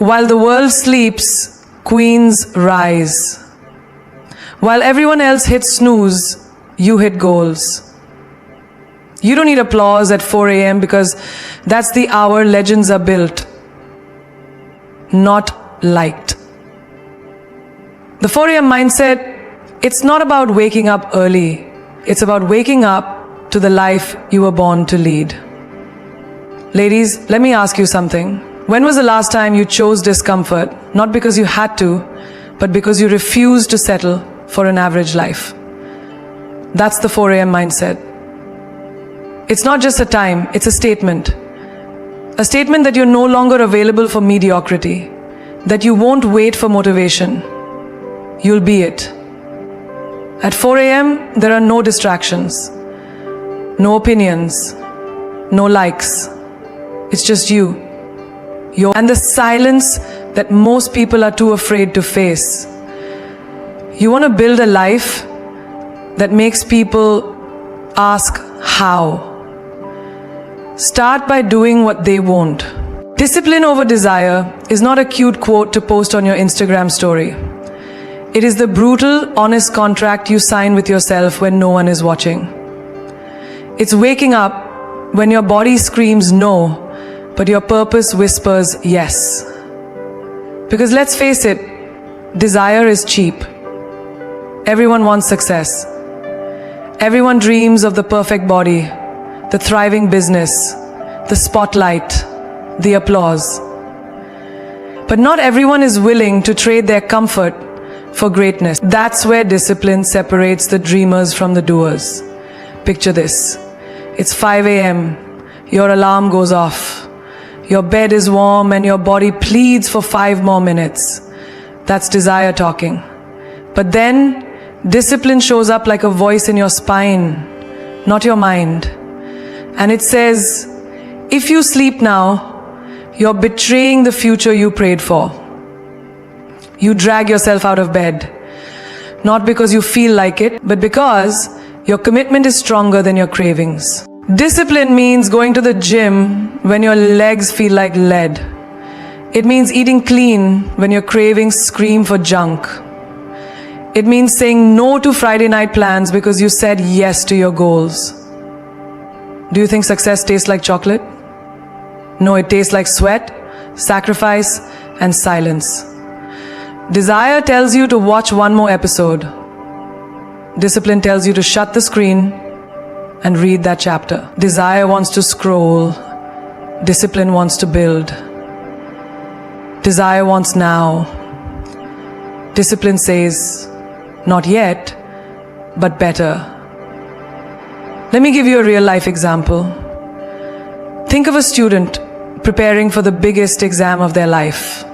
While the world sleeps, queens rise. While everyone else hits snooze, you hit goals. You don't need applause at 4 a.m. because that's the hour legends are built, not liked. The 4 a.m. mindset, it's not about waking up early. It's about waking up to the life you were born to lead. Ladies, let me ask you something. When was the last time you chose discomfort, not because you had to, but because you refused to settle for an average life? That's the 4 a.m. mindset. It's not just a time, it's a statement. A statement that you're no longer available for mediocrity, that you won't wait for motivation. You'll be it. At 4 a.m., there are no distractions, no opinions, no likes. It's just you. And the silence that most people are too afraid to face. You want to build a life that makes people ask how. Start by doing what they won't. Discipline over desire is not a cute quote to post on your Instagram story. It is the brutal, honest contract you sign with yourself when no one is watching. It's waking up when your body screams no, but your purpose whispers yes. Because let's face it, desire is cheap. Everyone wants success. Everyone dreams of the perfect body, the thriving business, the spotlight, the applause. But not everyone is willing to trade their comfort for greatness. That's where discipline separates the dreamers from the doers. Picture this. It's 5 a.m. Your alarm goes off. Your bed is warm and your body pleads for 5 more minutes. That's desire talking. But then, discipline shows up like a voice in your spine, not your mind. And it says, if you sleep now, you're betraying the future you prayed for. You drag yourself out of bed, not because you feel like it, but because your commitment is stronger than your cravings. Discipline means going to the gym when your legs feel like lead. It means eating clean when your cravings scream for junk. It means saying no to Friday night plans because you said yes to your goals. Do you think success tastes like chocolate? No, it tastes like sweat, sacrifice, and silence. Desire tells you to watch one more episode. Discipline tells you to shut the screen and read that chapter. Desire wants to scroll. Discipline wants to build. Desire wants now. Discipline says, not yet, but better. Let me give you a real life example. Think of a student preparing for the biggest exam of their life.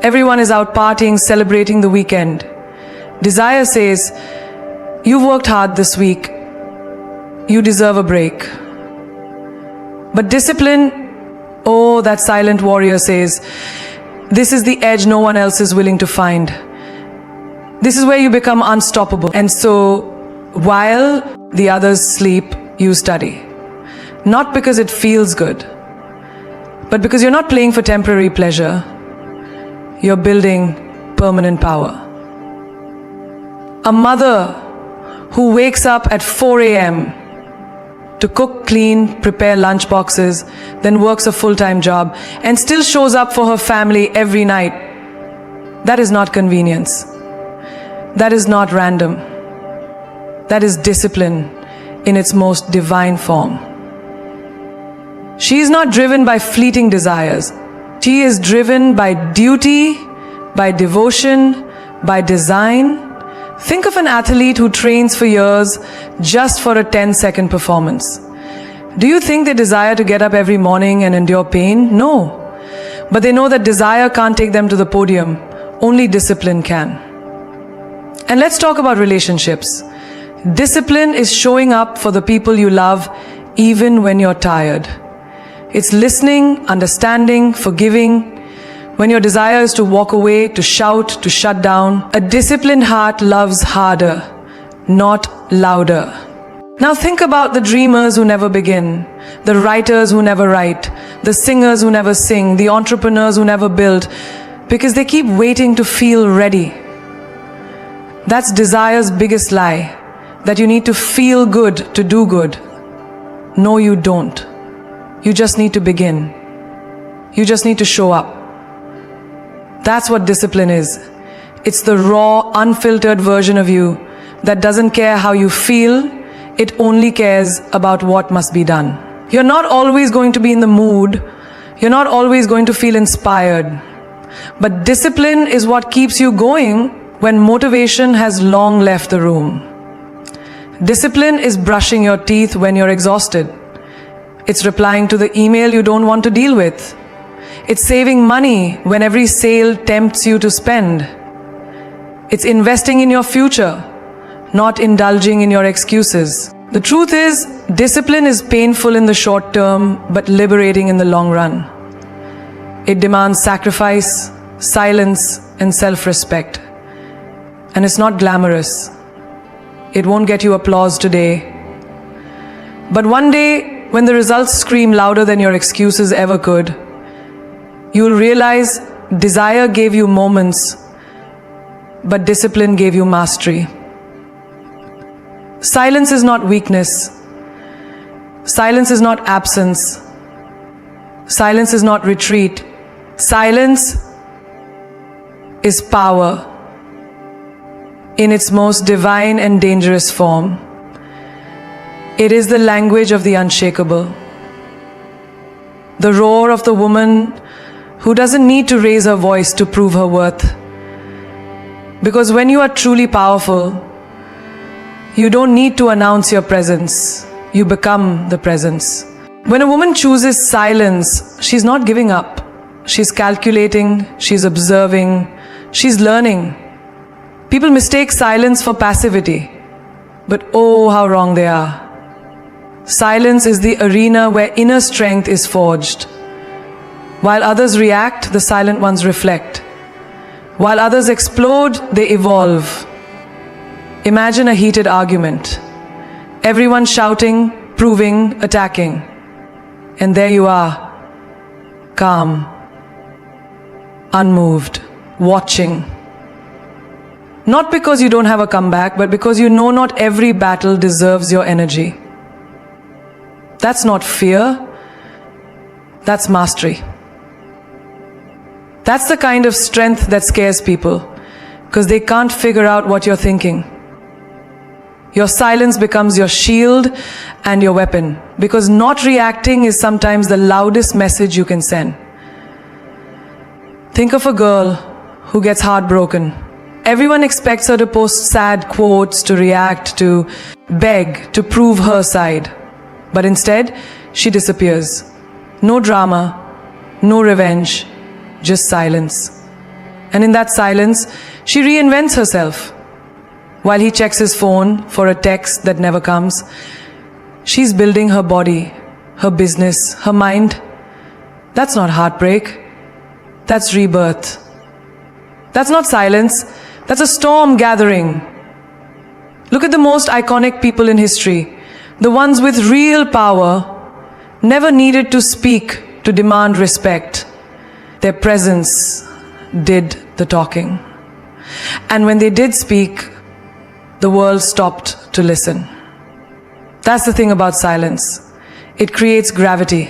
Everyone is out partying, celebrating the weekend. Desire says, you've worked hard this week. You deserve a break. But discipline, oh, that silent warrior says, this is the edge no one else is willing to find. This is where you become unstoppable. And so, while the others sleep, you study. Not because it feels good, but because you're not playing for temporary pleasure. You're building permanent power. A mother who wakes up at 4 a.m. to cook, clean, prepare lunch boxes, then works a full-time job, and still shows up for her family every night. That is not convenience. That is not random. That is discipline in its most divine form. She is not driven by fleeting desires. She is driven by duty, by devotion, by design. Think of an athlete who trains for years just for a 10-second performance. Do you think they desire to get up every morning and endure pain? No. But they know that desire can't take them to the podium. Only discipline can. And let's talk about relationships. Discipline is showing up for the people you love even when you're tired. It's listening, understanding, forgiving. When your desire is to walk away, to shout, to shut down, a disciplined heart loves harder, not louder. Now think about the dreamers who never begin, the writers who never write, the singers who never sing, the entrepreneurs who never build, because they keep waiting to feel ready. That's desire's biggest lie, that you need to feel good to do good. No, you don't. You just need to begin. You just need to show up. That's what discipline is. It's the raw, unfiltered version of you that doesn't care how you feel. It only cares about what must be done. You're not always going to be in the mood. You're not always going to feel inspired. But discipline is what keeps you going when motivation has long left the room. Discipline is brushing your teeth when you're exhausted. It's replying to the email you don't want to deal with. It's saving money when every sale tempts you to spend. It's investing in your future, not indulging in your excuses. The truth is, discipline is painful in the short term, but liberating in the long run. It demands sacrifice, silence, and self-respect. And it's not glamorous. It won't get you applause today. But one day, when the results scream louder than your excuses ever could, you'll realize desire gave you moments, but discipline gave you mastery. Silence is not weakness. Silence is not absence. Silence is not retreat. Silence is power in its most divine and dangerous form. It is the language of the unshakable. The roar of the woman who doesn't need to raise her voice to prove her worth. Because when you are truly powerful, you don't need to announce your presence. You become the presence. When a woman chooses silence, she's not giving up. She's calculating, she's observing, she's learning. People mistake silence for passivity, but oh, how wrong they are. Silence is the arena where inner strength is forged. While others react, the silent ones reflect. While others explode, they evolve. Imagine a heated argument. Everyone shouting, proving, attacking. And there you are, calm, unmoved, watching. Not because you don't have a comeback, but because you know not every battle deserves your energy. That's not fear, that's mastery. That's the kind of strength that scares people, because they can't figure out what you're thinking. Your silence becomes your shield and your weapon, because not reacting is sometimes the loudest message you can send. Think of a girl who gets heartbroken. Everyone expects her to post sad quotes, to react, to beg, to prove her side. But instead, she disappears. No drama, no revenge, just silence. And in that silence, she reinvents herself. While he checks his phone for a text that never comes, she's building her body, her business, her mind. That's not heartbreak. That's rebirth. That's not silence. That's a storm gathering. Look at the most iconic people in history. The ones with real power never needed to speak to demand respect. Their presence did the talking. And when they did speak, the world stopped to listen. That's the thing about silence. It creates gravity.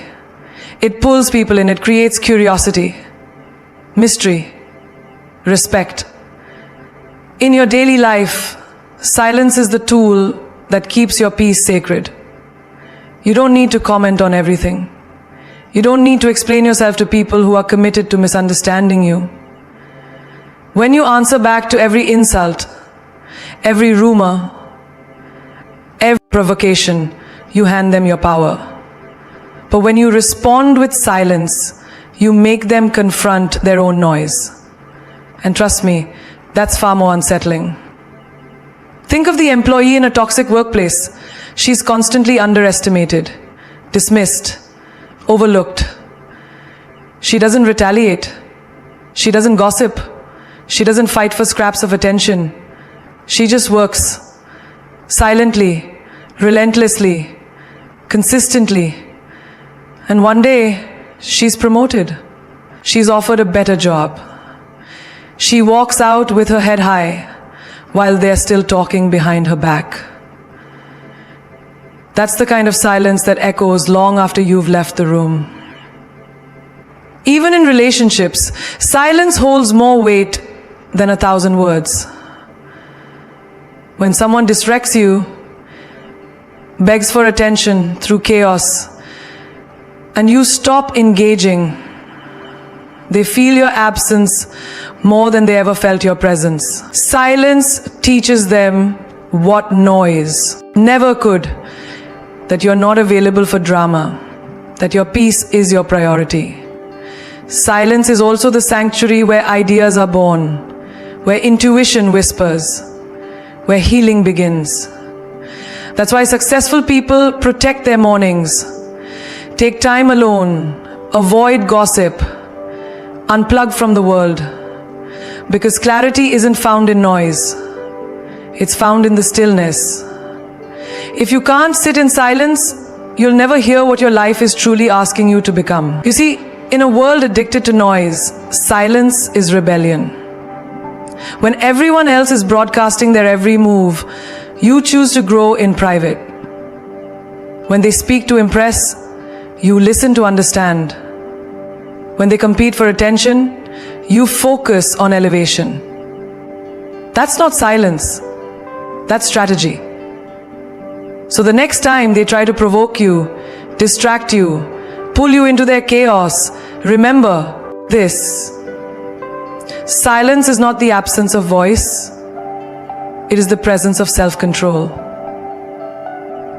It pulls people in. It creates curiosity, mystery, respect. In your daily life, silence is the tool that keeps your peace sacred. You don't need to comment on everything. You don't need to explain yourself to people who are committed to misunderstanding you. When you answer back to every insult, every rumor, every provocation, you hand them your power. But when you respond with silence, you make them confront their own noise. And trust me, that's far more unsettling. Think of the employee in a toxic workplace. She's constantly underestimated, dismissed, overlooked. She doesn't retaliate. She doesn't gossip. She doesn't fight for scraps of attention. She just works silently, relentlessly, consistently. And one day, she's promoted. She's offered a better job. She walks out with her head high while they're still talking behind her back. That's the kind of silence that echoes long after you've left the room. Even in relationships, silence holds more weight than 1,000 words. When someone distracts you, begs for attention through chaos, and you stop engaging, they feel your absence more than they ever felt your presence. Silence teaches them what noise never could, that you're not available for drama, that your peace is your priority. Silence is also the sanctuary where ideas are born, where intuition whispers, where healing begins. That's why successful people protect their mornings, take time alone, avoid gossip, unplug from the world. Because clarity isn't found in noise, it's found in the stillness. If you can't sit in silence, you'll never hear what your life is truly asking you to become. You see, in a world addicted to noise, silence is rebellion. When everyone else is broadcasting their every move, you choose to grow in private. When they speak to impress, you listen to understand. When they compete for attention, you focus on elevation. That's not silence, that's strategy. So the next time they try to provoke you, distract you, pull you into their chaos, remember this. Silence is not the absence of voice, it is the presence of self-control.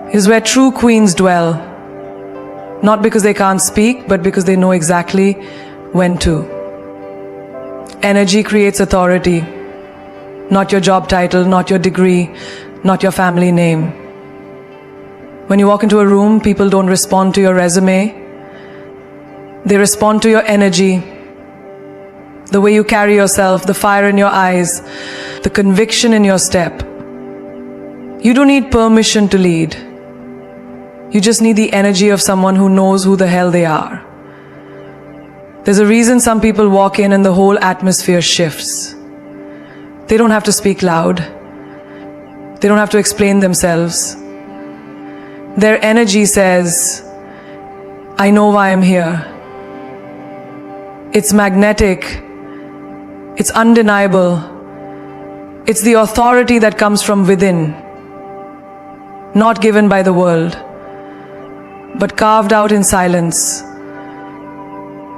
It is where true queens dwell, not because they can't speak, but because they know exactly when to. Energy creates authority, not your job title, not your degree, not your family name. When you walk into a room, people don't respond to your resume. They respond to your energy, the way you carry yourself, the fire in your eyes, the conviction in your step. You don't need permission to lead. You just need the energy of someone who knows who the hell they are. There's a reason some people walk in and the whole atmosphere shifts. They don't have to speak loud. They don't have to explain themselves. Their energy says, I know why I'm here. It's magnetic. It's undeniable. It's the authority that comes from within, not given by the world, but carved out in silence,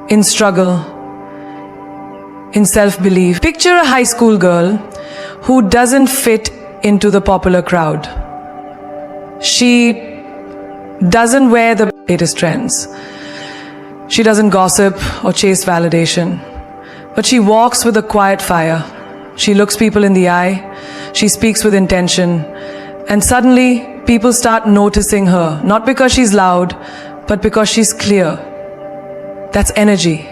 in struggle, in self-belief. Picture a high school girl who doesn't fit into the popular crowd. She doesn't wear the latest trends. She doesn't gossip or chase validation. But she walks with a quiet fire. She looks people in the eye. She speaks with intention. And suddenly, people start noticing her. Not because she's loud, but because she's clear. That's energy.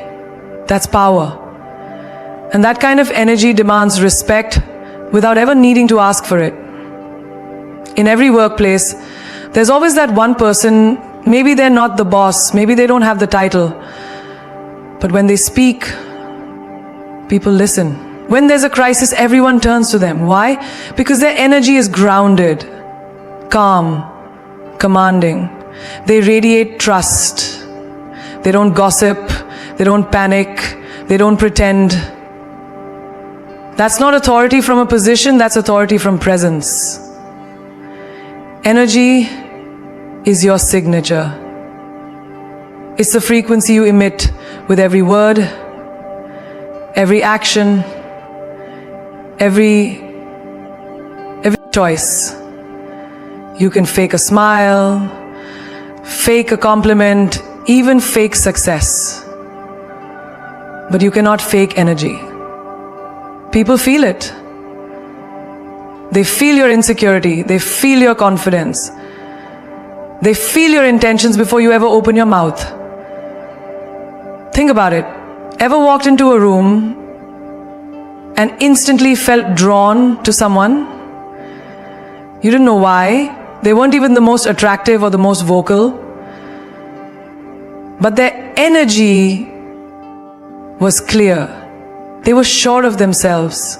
That's power. And that kind of energy demands respect without ever needing to ask for it. In every workplace, there's always that one person, maybe they're not the boss, maybe they don't have the title, but when they speak, people listen. When there's a crisis, everyone turns to them. Why? Because their energy is grounded, calm, commanding. They radiate trust. They don't gossip, they don't panic, they don't pretend. That's not authority from a position, that's authority from presence. Energy is your signature. It's the frequency you emit with every word, every action, every choice. You can fake a smile, fake a compliment, even fake success. But you cannot fake energy. People feel it. They feel your insecurity. They feel your confidence. They feel your intentions before you ever open your mouth. Think about it. Ever walked into a room and instantly felt drawn to someone? You didn't know why. They weren't even the most attractive or the most vocal. But their energy was clear. They were sure of themselves.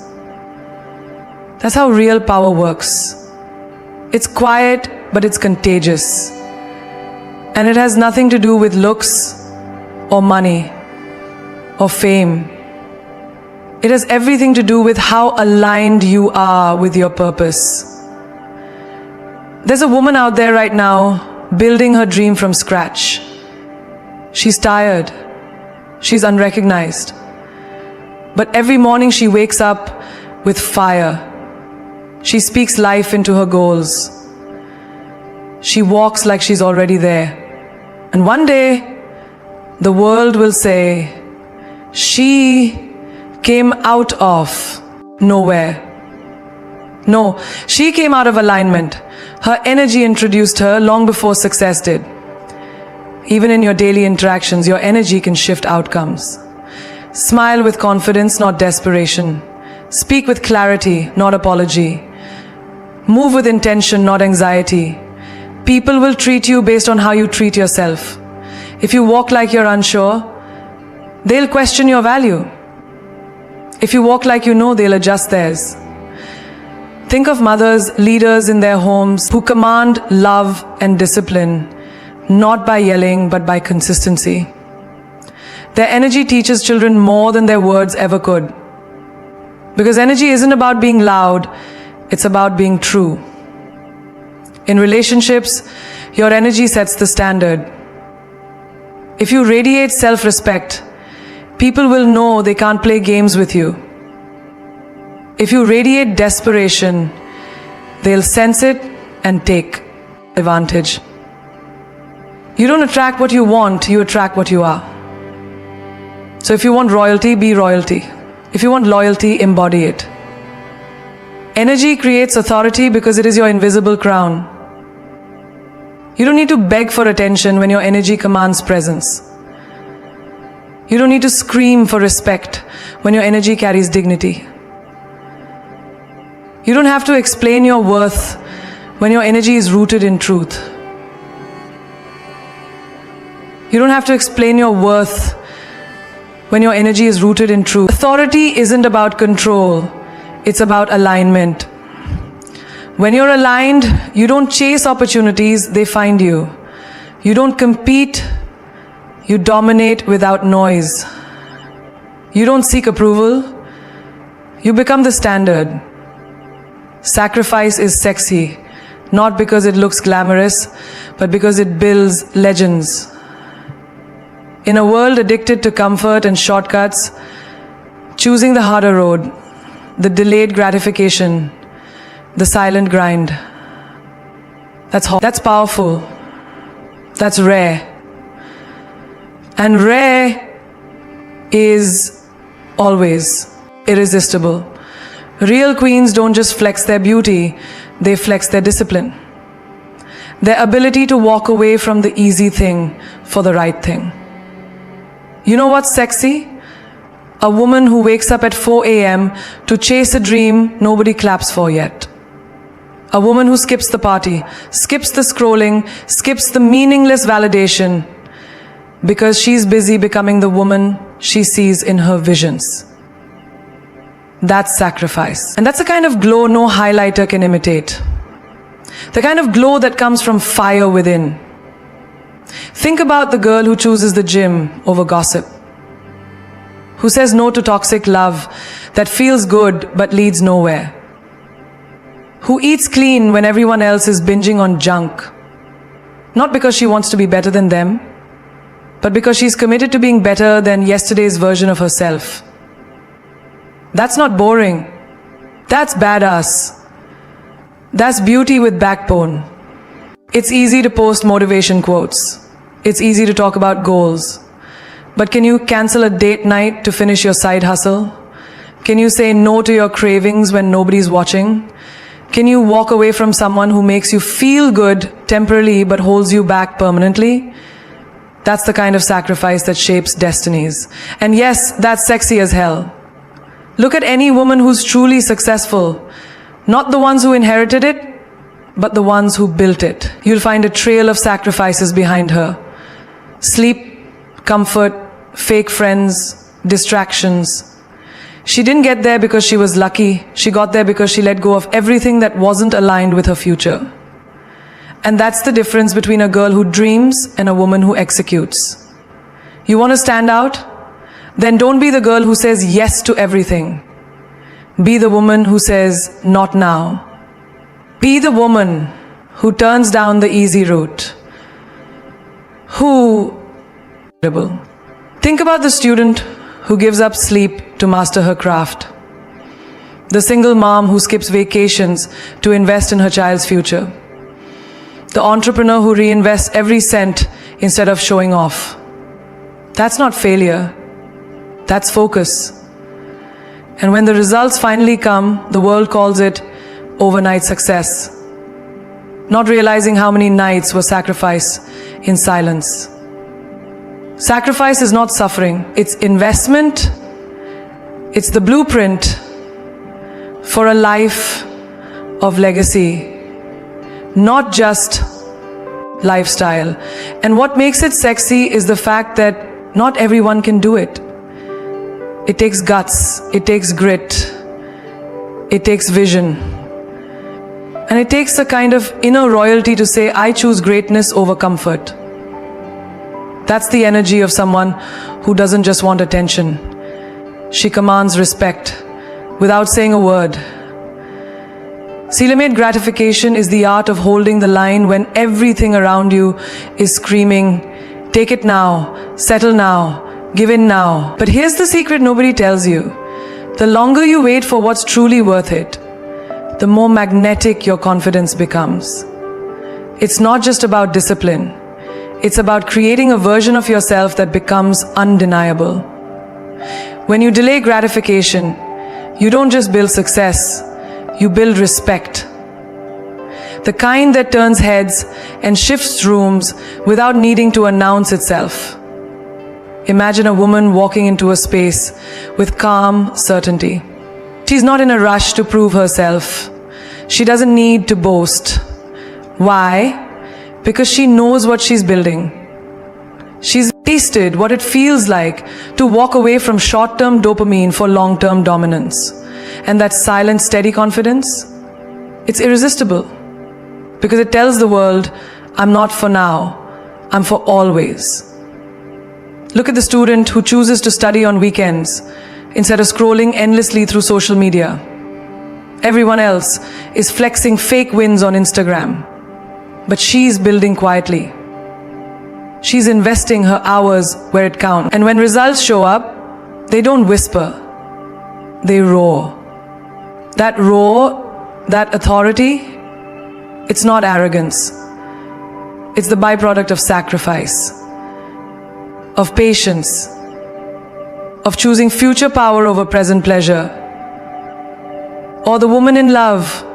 That's how real power works. It's quiet, but it's contagious. And it has nothing to do with looks or money or fame. It has everything to do with how aligned you are with your purpose. There's a woman out there right now building her dream from scratch. She's tired. She's unrecognized. But every morning she wakes up with fire. She speaks life into her goals. She walks like she's already there. And one day, the world will say, she came out of nowhere. No, she came out of alignment. Her energy introduced her long before success did. Even in your daily interactions, your energy can shift outcomes. Smile with confidence, not desperation. Speak with clarity, not apology. Move with intention, not anxiety. People will treat you based on how you treat yourself. If you walk like you're unsure, they'll question your value. If you walk like you know, they'll adjust theirs. Think of mothers, leaders in their homes who command love and discipline, not by yelling, but by consistency. Their energy teaches children more than their words ever could. Because energy isn't about being loud, it's about being true. In relationships, your energy sets the standard. If you radiate self-respect, people will know they can't play games with you. If you radiate desperation, they'll sense it and take advantage. You don't attract what you want, you attract what you are. So if you want royalty, be royalty. If you want loyalty, embody it. Energy creates authority because it is your invisible crown. You don't need to beg for attention when your energy commands presence. You don't need to scream for respect when your energy carries dignity. You don't have to explain your worth when your energy is rooted in truth. You don't have to explain your worth when your energy is rooted in truth. Authority isn't about control, it's about alignment. When you're aligned, you don't chase opportunities, they find you. You don't compete, you dominate without noise. You don't seek approval, you become the standard. Sacrifice is sexy, not because it looks glamorous, but because it builds legends. In a world addicted to comfort and shortcuts, choosing the harder road, the delayed gratification, the silent grind, that's powerful, that's rare. And rare is always irresistible. Real queens don't just flex their beauty, they flex their discipline. Their ability to walk away from the easy thing for the right thing. You know what's sexy? A woman who wakes up at 4 a.m. to chase a dream nobody claps for yet. A woman who skips the party, skips the scrolling, skips the meaningless validation because she's busy becoming the woman she sees in her visions. That's sacrifice. And that's the kind of glow no highlighter can imitate. The kind of glow that comes from fire within. Think about the girl who chooses the gym over gossip. Who says no to toxic love that feels good but leads nowhere. Who eats clean when everyone else is binging on junk. Not because she wants to be better than them, but because she's committed to being better than yesterday's version of herself. That's not boring. That's badass. That's beauty with backbone. It's easy to post motivation quotes. It's easy to talk about goals. But can you cancel a date night to finish your side hustle? Can you say no to your cravings when nobody's watching? Can you walk away from someone who makes you feel good temporarily but holds you back permanently? That's the kind of sacrifice that shapes destinies. And yes, that's sexy as hell. Look at any woman who's truly successful. Not the ones who inherited it, but the ones who built it. You'll find a trail of sacrifices behind her. Sleep, comfort, fake friends, distractions. She didn't get there because she was lucky. She got there because she let go of everything that wasn't aligned with her future. And that's the difference between a girl who dreams and a woman who executes. You want to stand out? Then don't be the girl who says yes to everything. Be the woman who says not now. Be the woman who turns down the easy route. Think about the student who gives up sleep to master her craft. The single mom who skips vacations to invest in her child's future. The entrepreneur who reinvests every cent instead of showing off. That's not failure. That's focus. And when the results finally come, the world calls it overnight success. Not realizing how many nights were sacrificed in silence. Sacrifice is not suffering. It's investment. It's the blueprint for a life of legacy. Not just lifestyle. And what makes it sexy is the fact that not everyone can do it. It takes guts, it takes grit, it takes vision. And it takes a kind of inner royalty to say, I choose greatness over comfort. That's the energy of someone who doesn't just want attention. She commands respect without saying a word. Sealamate gratification is the art of holding the line when everything around you is screaming, take it now, settle now, give in now. But here's the secret nobody tells you. The longer you wait for what's truly worth it, the more magnetic your confidence becomes. It's not just about discipline. It's about creating a version of yourself that becomes undeniable. When you delay gratification, you don't just build success, you build respect. The kind that turns heads and shifts rooms without needing to announce itself. Imagine a woman walking into a space with calm certainty. She's not in a rush to prove herself. She doesn't need to boast. Why? Because she knows what she's building. She's tasted what it feels like to walk away from short-term dopamine for long-term dominance. And that silent, steady confidence, it's irresistible. Because it tells the world, I'm not for now, I'm for always. Look at the student who chooses to study on weekends instead of scrolling endlessly through social media. Everyone else is flexing fake wins on Instagram. But she's building quietly. She's investing her hours where it counts. And when results show up, they don't whisper. They roar. That roar, that authority, it's not arrogance. It's the byproduct of sacrifice, of patience, of choosing future power over present pleasure. Or the woman in love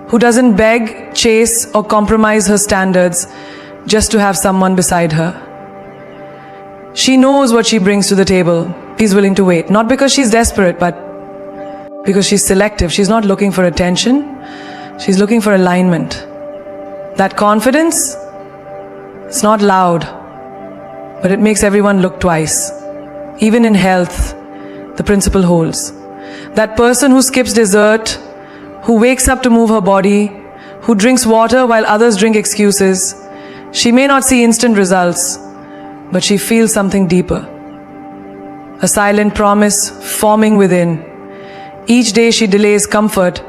who doesn't beg, chase, or compromise her standards just to have someone beside her. She knows what she brings to the table. She's willing to wait, not because she's desperate, but because she's selective. She's not looking for attention. She's looking for alignment. That confidence, it's not loud, but it makes everyone look twice. Even in health, the principle holds. That person who skips dessert, who wakes up to move her body, who drinks water while others drink excuses, she may not see instant results, but she feels something deeper. A silent promise forming within. Each day she delays comfort,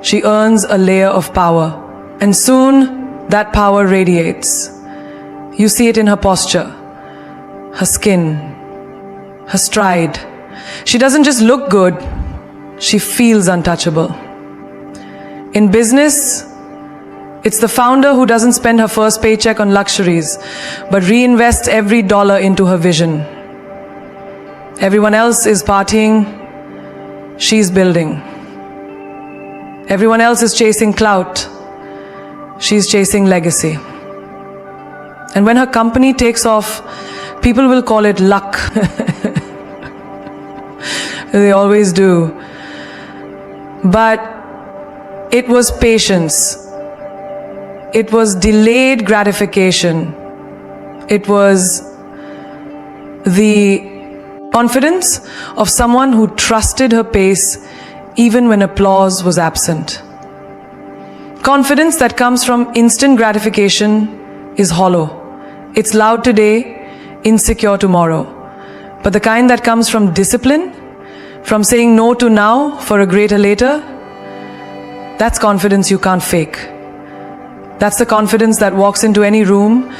she earns a layer of power. And soon, that power radiates. You see it in her posture, her skin, her stride. She doesn't just look good, she feels untouchable. In business, it's the founder who doesn't spend her first paycheck on luxuries, but reinvests every dollar into her vision. Everyone else is partying, she's building. Everyone else is chasing clout, she's chasing legacy. And when her company takes off, people will call it luck. They always do. But it was patience, It was delayed gratification. It was the confidence of someone who trusted her pace even when applause was absent. Confidence that comes from instant gratification is hollow. It's loud today, insecure tomorrow. But the kind that comes from discipline, from saying no to now for a greater later, that's confidence you can't fake. That's the confidence that walks into any room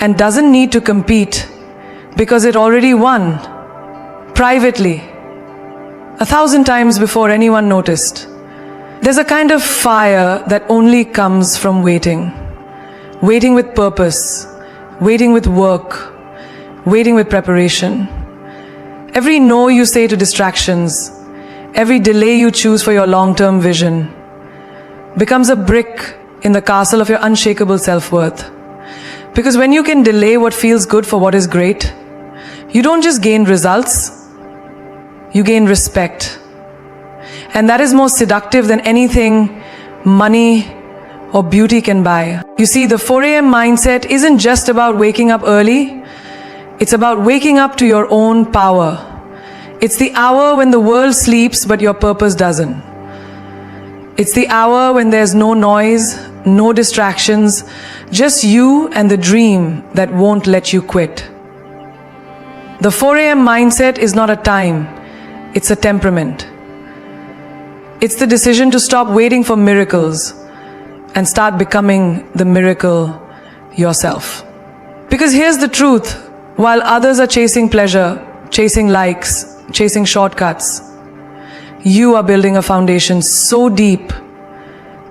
and doesn't need to compete because it already won, privately, 1,000 times before anyone noticed. There's a kind of fire that only comes from waiting. Waiting with purpose, waiting with work, waiting with preparation. Every no you say to distractions, every delay you choose for your long-term vision, becomes a brick in the castle of your unshakable self-worth. Because when you can delay what feels good for what is great, you don't just gain results, you gain respect. And that is more seductive than anything money or beauty can buy. You see, the 4 a.m. mindset isn't just about waking up early, it's about waking up to your own power. It's the hour when the world sleeps but your purpose doesn't. It's the hour when there's no noise, no distractions, just you and the dream that won't let you quit. The 4 a.m. mindset is not a time, it's a temperament. It's the decision to stop waiting for miracles and start becoming the miracle yourself. Because here's the truth, while others are chasing pleasure, chasing likes, chasing shortcuts, you are building a foundation so deep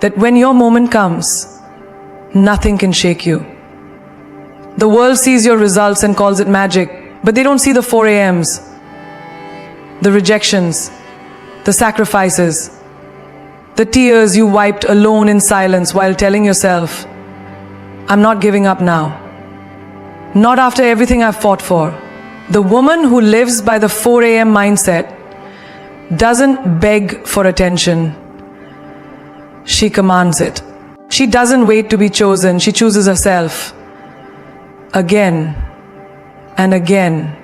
that when your moment comes, nothing can shake you. The world sees your results and calls it magic, but they don't see the 4 a.m.s, the rejections, the sacrifices, the tears you wiped alone in silence while telling yourself, I'm not giving up now. Not after everything I've fought for. The woman who lives by the 4 a.m. mindset doesn't beg for attention. She commands it. She doesn't wait to be chosen. She chooses herself. Again and again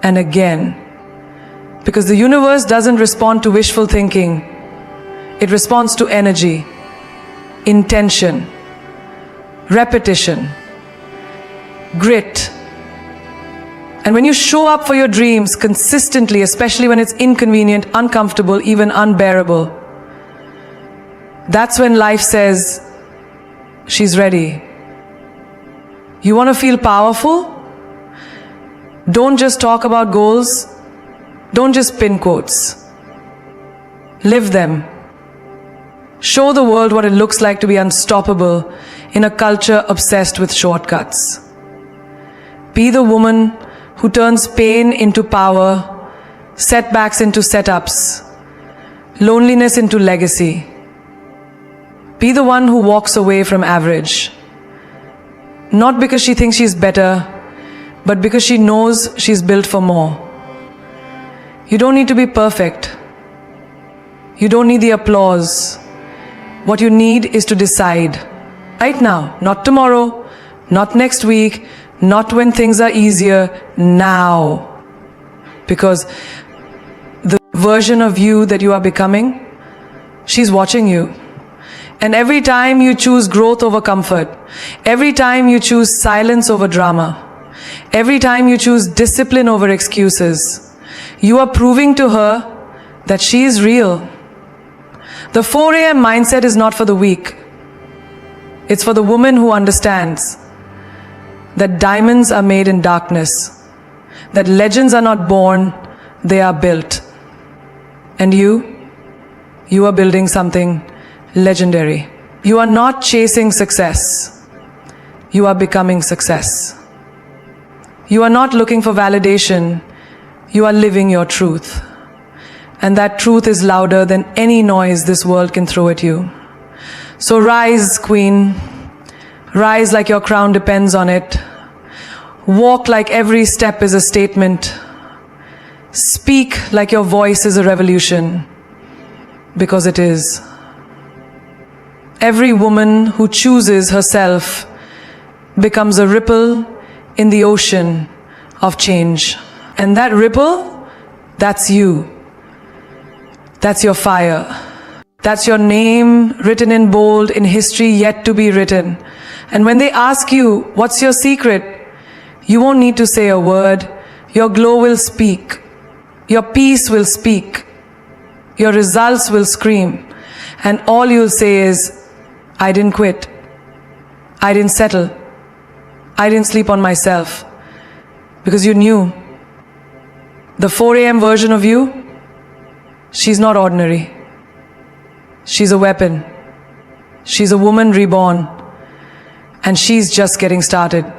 and again. Because the universe doesn't respond to wishful thinking. It responds to energy, intention, repetition, grit. And when you show up for your dreams consistently, especially when it's inconvenient, uncomfortable, even unbearable, that's when life says, she's ready. You want to feel powerful? Don't just talk about goals. Don't just pin quotes. Live them. Show the world what it looks like to be unstoppable in a culture obsessed with shortcuts. Be the woman who turns pain into power, setbacks into setups, loneliness into legacy. Be the one who walks away from average. Not because she thinks she's better, but because she knows she's built for more. You don't need to be perfect. You don't need the applause. What you need is to decide. Right now, not tomorrow, not next week, not when things are easier, now. Because the version of you that you are becoming, she's watching you. And every time you choose growth over comfort, every time you choose silence over drama, every time you choose discipline over excuses, you are proving to her that she is real. The 4 a.m. mindset is not for the weak. It's for the woman who understands that diamonds are made in darkness, that legends are not born, they are built. And you are building something legendary. You are not chasing success. You are becoming success. You are not looking for validation. You are living your truth. And that truth is louder than any noise this world can throw at you. So rise, queen. Rise like your crown depends on it. Walk like every step is a statement. Speak like your voice is a revolution. Because it is. Every woman who chooses herself becomes a ripple in the ocean of change. And that ripple, that's you. That's your fire. That's your name written in bold in history yet to be written. And when they ask you, what's your secret? You won't need to say a word. Your glow will speak. Your peace will speak. Your results will scream. And all you'll say is, I didn't quit. I didn't settle. I didn't sleep on myself. Because you knew. The 4 a.m. version of you, she's not ordinary. She's a weapon. She's a woman reborn. And she's just getting started.